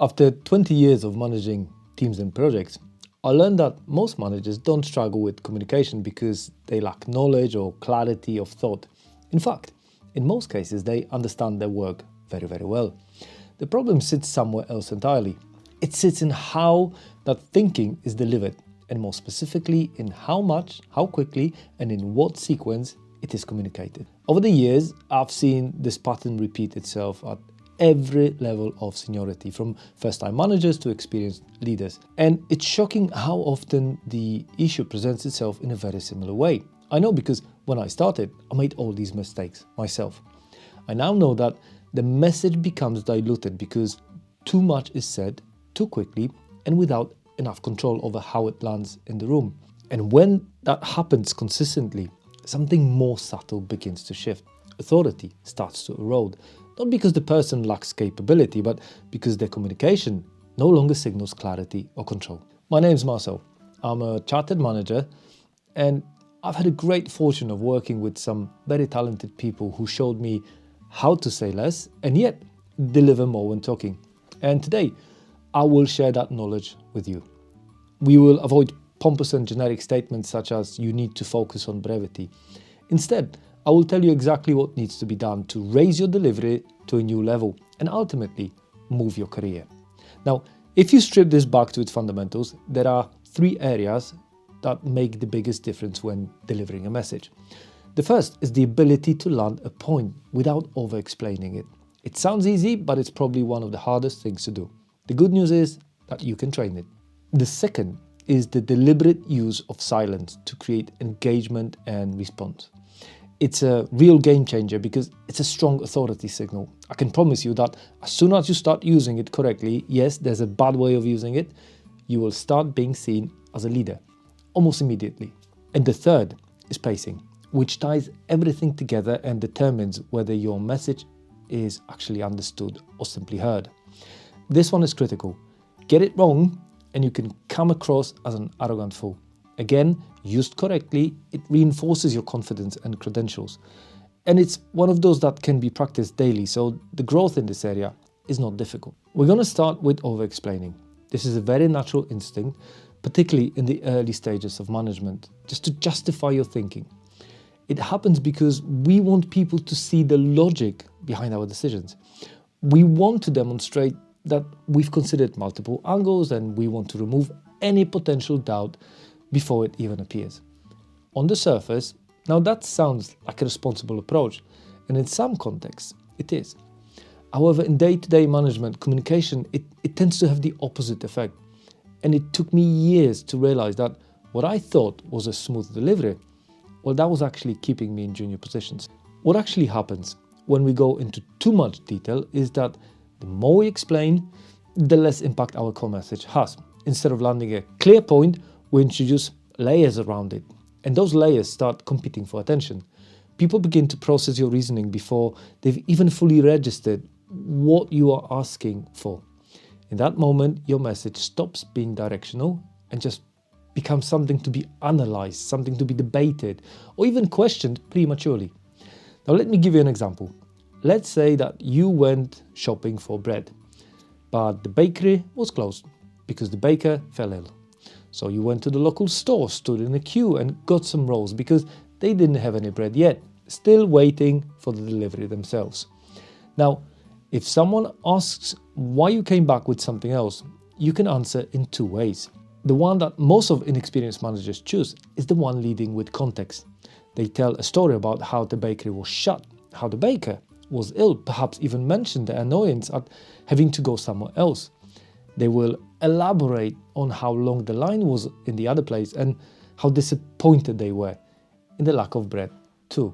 After 20 years of managing teams and projects, I learned that most managers don't struggle with communication because they lack knowledge or clarity of thought. In fact, in most cases, they understand their work very, very well. The problem sits somewhere else entirely. It sits in how that thinking is delivered, and more specifically in how much, how quickly, and in what sequence it is communicated. Over the years, I've seen this pattern repeat itself at every level of seniority, from first-time managers to experienced leaders. And it's shocking how often the issue presents itself in a very similar way. I know because when I started, I made all these mistakes myself. I now know that the message becomes diluted because too much is said too quickly and without enough control over how it lands in the room. And when that happens consistently, something more subtle begins to shift. Authority starts to erode, not because the person lacks capability, but because their communication no longer signals clarity or control. My name's Marcel. I'm a chartered manager, and I've had a great fortune of working with some very talented people who showed me how to say less and yet deliver more when talking. And today, I will share that knowledge with you. We will avoid pompous and generic statements such as "you need to focus on brevity." Instead, I will tell you exactly what needs to be done to raise your delivery to a new level and ultimately move your career. Now, if you strip this back to its fundamentals, there are three areas that make the biggest difference when delivering a message. The first is the ability to land a point without over-explaining it. It sounds easy, but it's probably one of the hardest things to do. The good news is that you can train it. The second is the deliberate use of silence to create engagement and response. It's a real game changer because it's a strong authority signal. I can promise you that as soon as you start using it correctly, yes, there's a bad way of using it, you will start being seen as a leader almost immediately. And the third is pacing, which ties everything together and determines whether your message is actually understood or simply heard. This one is critical. Get it wrong and you can come across as an arrogant fool. Again, used correctly, it reinforces your confidence and credentials. And it's one of those that can be practiced daily, so the growth in this area is not difficult. We're going to start with over-explaining. This is a very natural instinct, particularly in the early stages of management, just to justify your thinking. It happens because we want people to see the logic behind our decisions. We want to demonstrate that we've considered multiple angles and we want to remove any potential doubt before it even appears. On the surface, now that sounds like a responsible approach, and in some contexts, it is. However, in day-to-day management communication, it tends to have the opposite effect. And it took me years to realize that what I thought was a smooth delivery, well, that was actually keeping me in junior positions. What actually happens when we go into too much detail is that the more we explain, the less impact our core message has. Instead of landing a clear point, we introduce layers around it, and those layers start competing for attention. People begin to process your reasoning before they've even fully registered what you are asking for. In that moment, your message stops being directional and just becomes something to be analyzed, something to be debated, or even questioned prematurely. Now, let me give you an example. Let's say that you went shopping for bread, but the bakery was closed because the baker fell ill. So you went to the local store, stood in a queue and got some rolls because they didn't have any bread yet, still waiting for the delivery themselves. Now, if someone asks why you came back with something else, you can answer in two ways. The one that most of inexperienced managers choose is the one leading with context. They tell a story about how the bakery was shut, how the baker was ill, perhaps even mention the annoyance at having to go somewhere else. They will elaborate on how long the line was in the other place and how disappointed they were in the lack of bread too.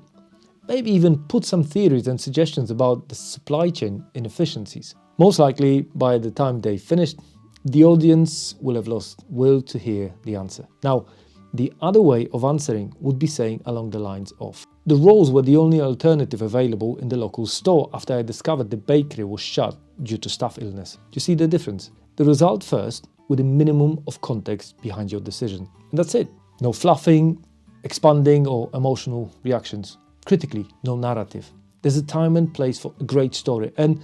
Maybe even put some theories and suggestions about the supply chain inefficiencies. Most likely, by the time they finished, the audience will have lost will to hear the answer. Now, the other way of answering would be saying along the lines of, "The rolls were the only alternative available in the local store after I discovered the bakery was shut due to staff illness." Do you see the difference? The result first with a minimum of context behind your decision. And that's it. No fluffing, expanding or emotional reactions. Critically, no narrative. There's a time and place for a great story, and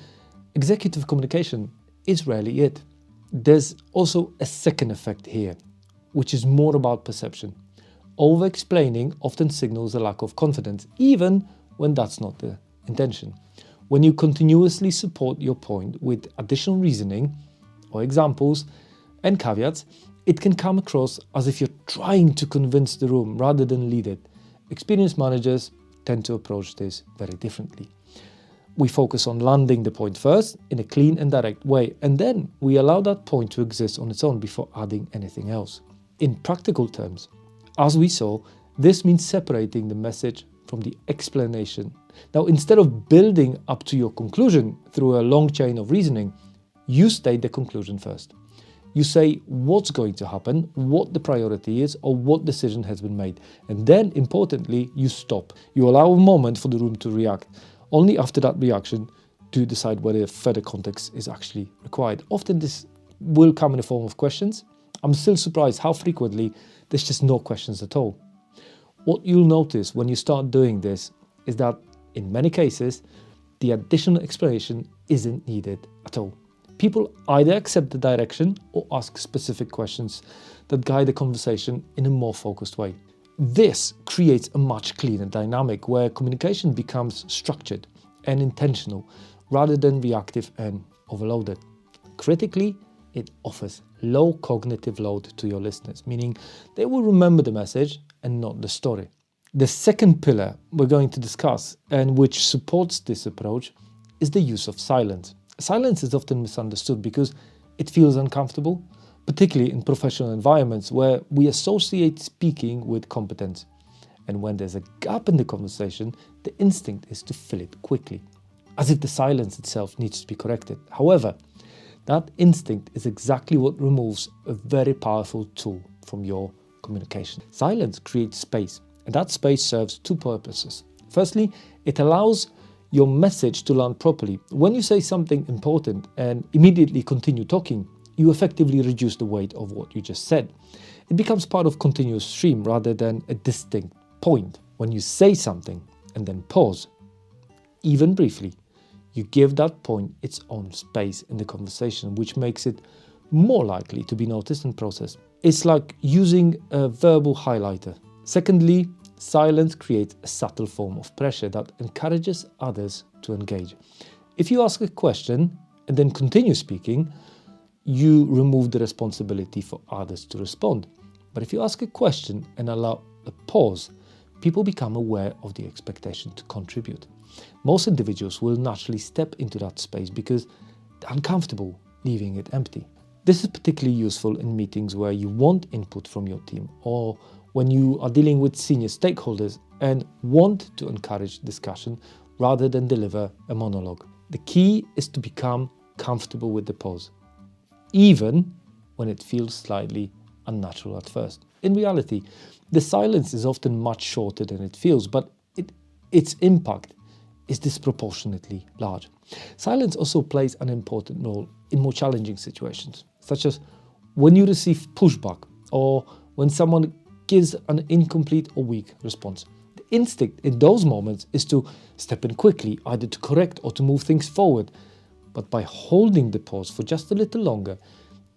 executive communication is rarely it. There's also a second effect here, which is more about perception. Over-explaining often signals a lack of confidence, even when that's not the intention. When you continuously support your point with additional reasoning or examples and caveats, it can come across as if you're trying to convince the room rather than lead it. Experienced managers tend to approach this very differently. We focus on landing the point first in a clean and direct way, and then we allow that point to exist on its own before adding anything else. In practical terms, as we saw, this means separating the message from the explanation. Now, instead of building up to your conclusion through a long chain of reasoning, you state the conclusion first. You say what's going to happen, what the priority is, or what decision has been made. And then, importantly, you stop. You allow a moment for the room to react. Only after that reaction do you decide whether further context is actually required. Often this will come in the form of questions. I'm still surprised how frequently there's just no questions at all. What you'll notice when you start doing this is that in many cases, the additional explanation isn't needed at all. People either accept the direction or ask specific questions that guide the conversation in a more focused way. This creates a much cleaner dynamic where communication becomes structured and intentional rather than reactive and overloaded. Critically, it offers low cognitive load to your listeners, meaning they will remember the message and not the story. The second pillar we're going to discuss, and which supports this approach, is the use of silence. Silence is often misunderstood because it feels uncomfortable, particularly in professional environments where we associate speaking with competence. And when there's a gap in the conversation, the instinct is to fill it quickly, as if the silence itself needs to be corrected. However, that instinct is exactly what removes a very powerful tool from your communication. Silence creates space, and that space serves two purposes. Firstly, it allows your message to land properly. When you say something important and immediately continue talking, you effectively reduce the weight of what you just said. It becomes part of continuous stream rather than a distinct point. When you say something and then pause, even briefly, you give that point its own space in the conversation, which makes it more likely to be noticed and processed. It's like using a verbal highlighter. Secondly, silence creates a subtle form of pressure that encourages others to engage. If you ask a question and then continue speaking, you remove the responsibility for others to respond. But if you ask a question and allow a pause, people become aware of the expectation to contribute. Most individuals will naturally step into that space because they're uncomfortable leaving it empty. This is particularly useful in meetings where you want input from your team, or when you are dealing with senior stakeholders and want to encourage discussion rather than deliver a monologue. The key is to become comfortable with the pause, even when it feels slightly unnatural at first. In reality, the silence is often much shorter than it feels, but its impact is disproportionately large. Silence also plays an important role in more challenging situations, such as when you receive pushback or when someone gives an incomplete or weak response. The instinct in those moments is to step in quickly, either to correct or to move things forward. But by holding the pause for just a little longer,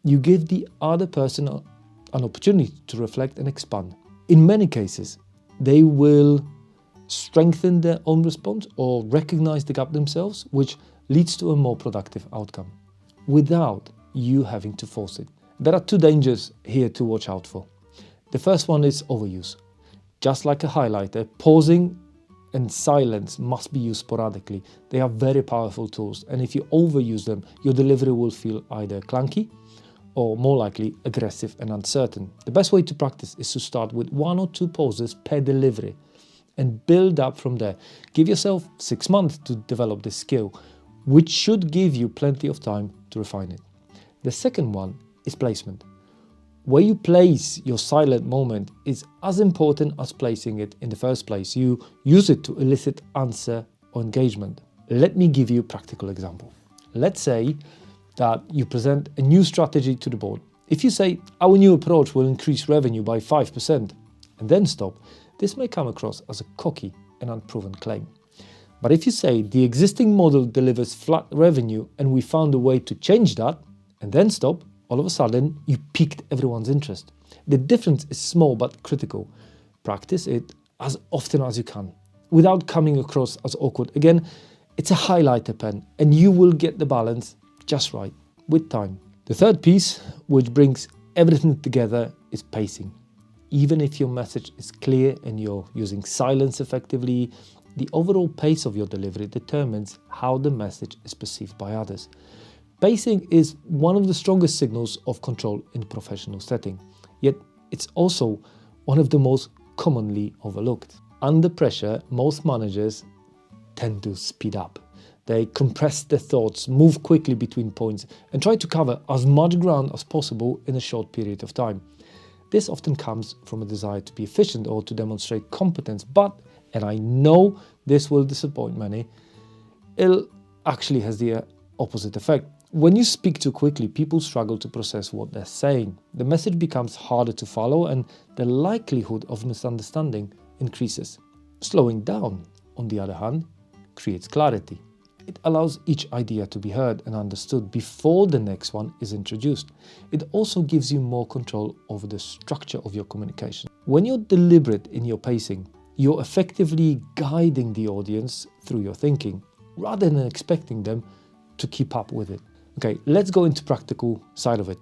you give the other person an opportunity to reflect and expand. In many cases, they will strengthen their own response or recognize the gap themselves, which leads to a more productive outcome without you having to force it. There are two dangers here to watch out for. The first one is overuse. Just like a highlighter, pausing and silence must be used sporadically. They are very powerful tools, and if you overuse them, your delivery will feel either clunky or more likely aggressive and uncertain. The best way to practice is to start with 1 or 2 pauses per delivery and build up from there. Give yourself 6 months to develop this skill, which should give you plenty of time to refine it. The second one is placement. Where you place your silent moment is as important as placing it in the first place. You use it to elicit answer or engagement. Let me give you a practical example. Let's say that you present a new strategy to the board. If you say, our new approach will increase revenue by 5%, and then stop, this may come across as a cocky and unproven claim. But if you say the existing model delivers flat revenue and we found a way to change that and then stop, all of a sudden you piqued everyone's interest. The difference is small but critical. Practice it as often as you can without coming across as awkward. Again, it's a highlighter pen and you will get the balance just right with time. The third piece, which brings everything together, is pacing. Even if your message is clear and you're using silence effectively, the overall pace of your delivery determines how the message is perceived by others. Pacing is one of the strongest signals of control in a professional setting, yet it's also one of the most commonly overlooked. Under pressure, most managers tend to speed up. They compress their thoughts, move quickly between points, and try to cover as much ground as possible in a short period of time. This often comes from a desire to be efficient or to demonstrate competence, but, and I know this will disappoint many, it actually has the opposite effect. When you speak too quickly, people struggle to process what they're saying. The message becomes harder to follow and the likelihood of misunderstanding increases. Slowing down, on the other hand, creates clarity. It allows each idea to be heard and understood before the next one is introduced. It also gives you more control over the structure of your communication. When you're deliberate in your pacing, you're effectively guiding the audience through your thinking, rather than expecting them to keep up with it. Okay, let's go into practical side of it.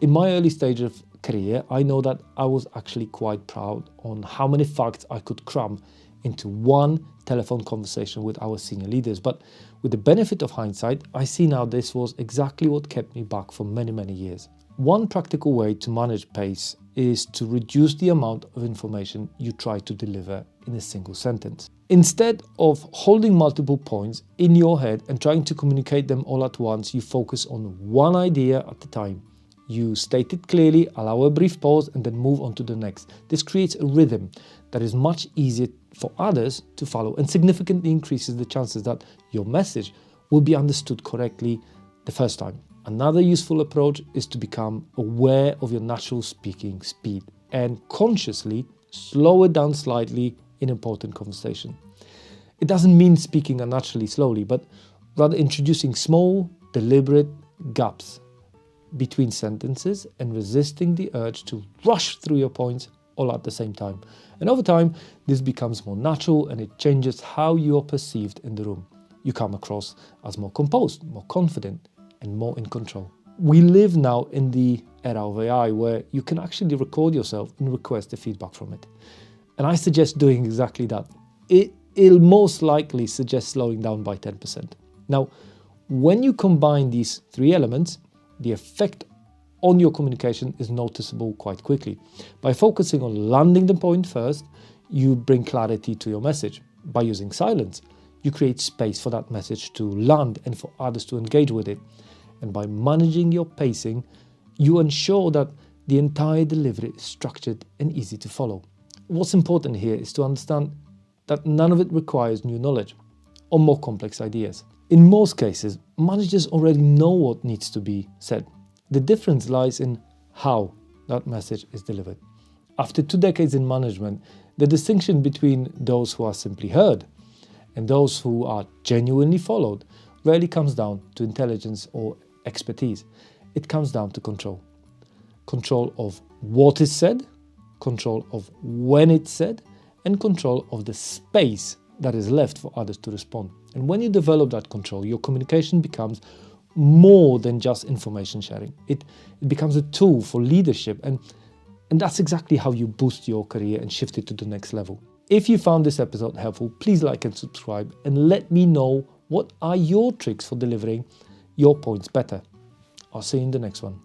In my early stage of career, I know that I was actually quite proud on how many facts I could cram into one telephone conversation with our senior leaders. But with the benefit of hindsight, I see now this was exactly what kept me back for many, many years. One practical way to manage pace is to reduce the amount of information you try to deliver in a single sentence. Instead of holding multiple points in your head and trying to communicate them all at once, you focus on one idea at a time. You state it clearly, allow a brief pause, and then move on to the next. This creates a rhythm that is much easier for others to follow and significantly increases the chances that your message will be understood correctly the first time. Another useful approach is to become aware of your natural speaking speed and consciously slow it down slightly in important conversation. It doesn't mean speaking unnaturally slowly, but rather introducing small, deliberate gaps between sentences and resisting the urge to rush through your points all at the same time. And over time, this becomes more natural and it changes how you are perceived in the room. You come across as more composed, more confident, and more in control. We live now in the era of AI where you can actually record yourself and request the feedback from it. And I suggest doing exactly that. It'll most likely suggest slowing down by 10%. Now, when you combine these three elements, the effect on your communication is noticeable quite quickly. By focusing on landing the point first, you bring clarity to your message. By using silence, you create space for that message to land and for others to engage with it. And by managing your pacing, you ensure that the entire delivery is structured and easy to follow. What's important here is to understand that none of it requires new knowledge or more complex ideas. In most cases, managers already know what needs to be said. The difference lies in how that message is delivered. After 2 decades in management, the distinction between those who are simply heard and those who are genuinely followed rarely comes down to intelligence or expertise. It comes down to control. Control of what is said, control of when it's said, and control of the space that is left for others to respond. And when you develop that control, your communication becomes more than just information sharing. It becomes a tool for leadership, and that's exactly how you boost your career and shift it to the next level. If you found this episode helpful, please like and subscribe and let me know what are your tricks for delivering your points better. I'll see you in the next one.